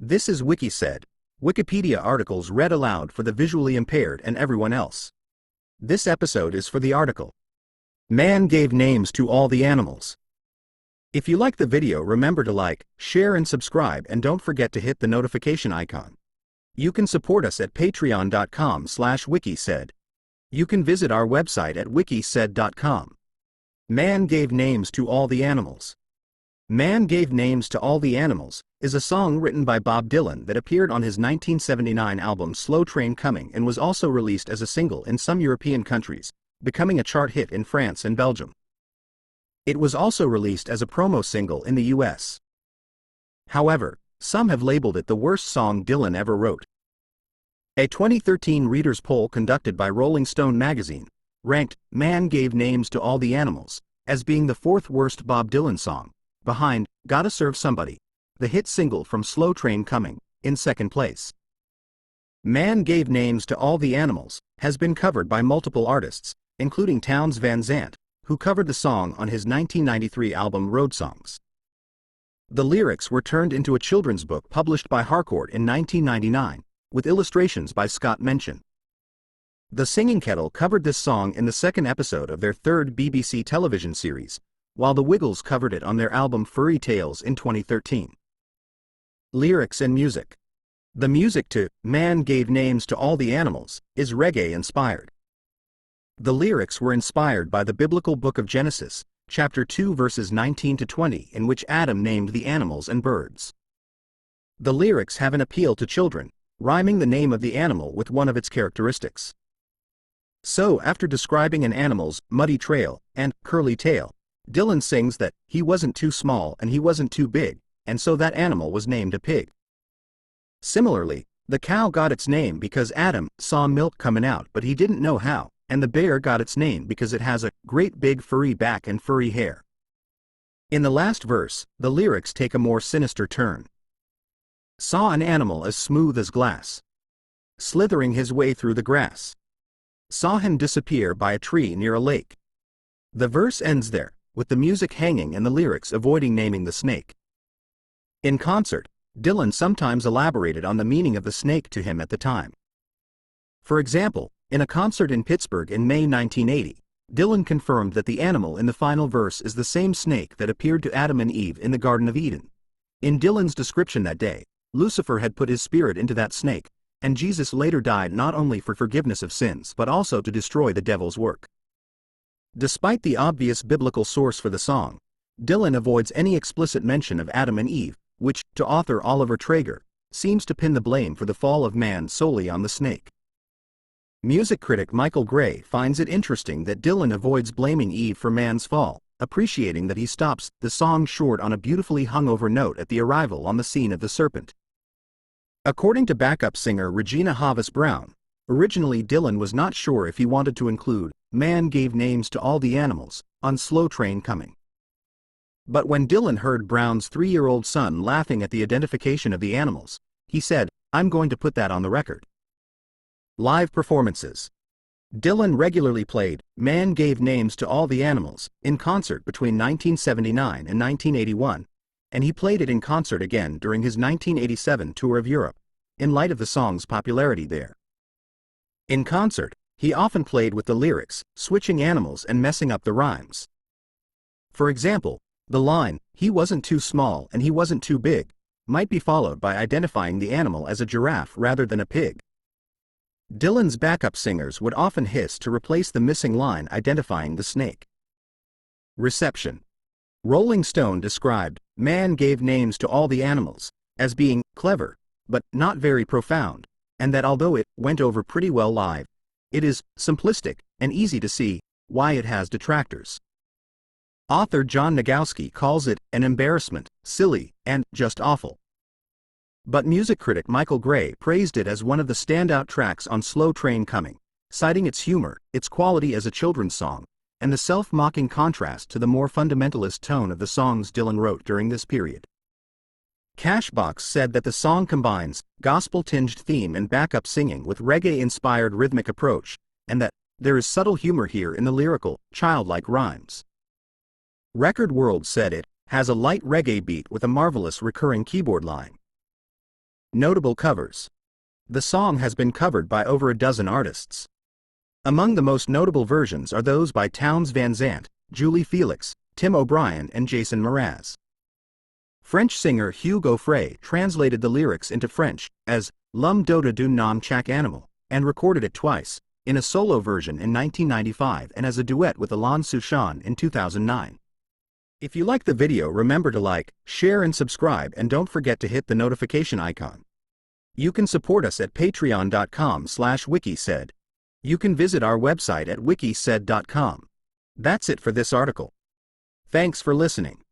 This is WikiSaid, Wikipedia articles read aloud for the visually impaired and everyone else. This episode is for the article, Man Gave Names to All the Animals. If you like the video, remember to like, share and subscribe, and don't forget to hit the notification icon. You can support us at patreon.com/wikisaid. You can visit our website at wikisaid.com. Man Gave Names to All the Animals. Man Gave Names to All the Animals is a song written by Bob Dylan that appeared on his 1979 album Slow Train Coming and was also released as a single in some European countries, becoming a chart hit in France and Belgium. It was also released as a promo single in the US. However, some have labeled it the worst song Dylan ever wrote. A 2013 readers' poll conducted by Rolling Stone magazine ranked Man Gave Names to All the Animals as being the fourth worst Bob Dylan song, behind Gotta Serve Somebody, the hit single from Slow Train Coming, in second place. Man Gave Names to All the Animals has been covered by multiple artists, including Townes Van Zandt, who covered the song on his 1993 album Road Songs. The lyrics were turned into a children's book published by Harcourt in 1999, with illustrations by Scott Mention. The Singing Kettle covered this song in the second episode of their third BBC television series, while the Wiggles covered it on their album Furry Tales in 2013. Lyrics and music. The music to Man Gave Names to All the Animals is reggae-inspired. The lyrics were inspired by the biblical book of Genesis, chapter 2 verses 19 to 20, in which Adam named the animals and birds. The lyrics have an appeal to children, rhyming the name of the animal with one of its characteristics. So after describing an animal's muddy trail and curly tail, Dylan sings that he wasn't too small and he wasn't too big, and so that animal was named a pig. Similarly, the cow got its name because Adam saw milk coming out but he didn't know how, and the bear got its name because it has a great big furry back and furry hair. In the last verse, the lyrics take a more sinister turn. Saw an animal as smooth as glass, slithering his way through the grass. Saw him disappear by a tree near a lake. The verse ends there, with the music hanging and the lyrics avoiding naming the snake. In concert, Dylan sometimes elaborated on the meaning of the snake to him at the time. For example, in a concert in Pittsburgh in May 1980, Dylan confirmed that the animal in the final verse is the same snake that appeared to Adam and Eve in the Garden of Eden. In Dylan's description that day, Lucifer had put his spirit into that snake, and Jesus later died not only for forgiveness of sins but also to destroy the devil's work. Despite the obvious biblical source for the song, Dylan avoids any explicit mention of Adam and Eve, which, to author Oliver Traeger, seems to pin the blame for the fall of man solely on the snake. Music critic Michael Gray finds it interesting that Dylan avoids blaming Eve for man's fall, appreciating that he stops the song short on a beautifully hungover note at the arrival on the scene of the serpent. According to backup singer Regina Havis Brown, originally Dylan was not sure if he wanted to include Man Gave Names to All the Animals on Slow Train Coming. But when Dylan heard Brown's 3-year-old son laughing at the identification of the animals, he said, "I'm going to put that on the record." Live performances. Dylan regularly played Man Gave Names to All the Animals in concert between 1979 and 1981, and he played it in concert again during his 1987 tour of Europe, in light of the song's popularity there. In concert, he often played with the lyrics, switching animals and messing up the rhymes. For example, the line, "He wasn't too small and he wasn't too big," might be followed by identifying the animal as a giraffe rather than a pig. Dylan's backup singers would often hiss to replace the missing line identifying the snake. Reception. Rolling Stone described Man Gave Names to All the Animals as being clever, but not very profound, and that although it went over pretty well live, it is simplistic and easy to see why it has detractors. Author John Nagowski calls it an embarrassment, silly, and just awful. But music critic Michael Gray praised it as one of the standout tracks on Slow Train Coming, citing its humor, its quality as a children's song, and the self-mocking contrast to the more fundamentalist tone of the songs Dylan wrote during this period. Cashbox said that the song combines gospel-tinged theme and backup singing with reggae-inspired rhythmic approach, and that there is subtle humor here in the lyrical, childlike rhymes. Record World said it has a light reggae beat with a marvelous recurring keyboard line. Notable covers. The song has been covered by over a dozen artists. Among the most notable versions are those by Townes Van Zandt, Julie Felix, Tim O'Brien and Jason Mraz. French singer Hugo Frey translated the lyrics into French as L'homme dote d'un nom chaque animal, and recorded it twice, in a solo version in 1995 and as a duet with Alain Souchon in 2009. If you like the video, remember to like, share and subscribe, and don't forget to hit the notification icon. You can support us at patreon.com/WikiSaid. You can visit our website at wikisaid.com. That's it for this article. Thanks for listening.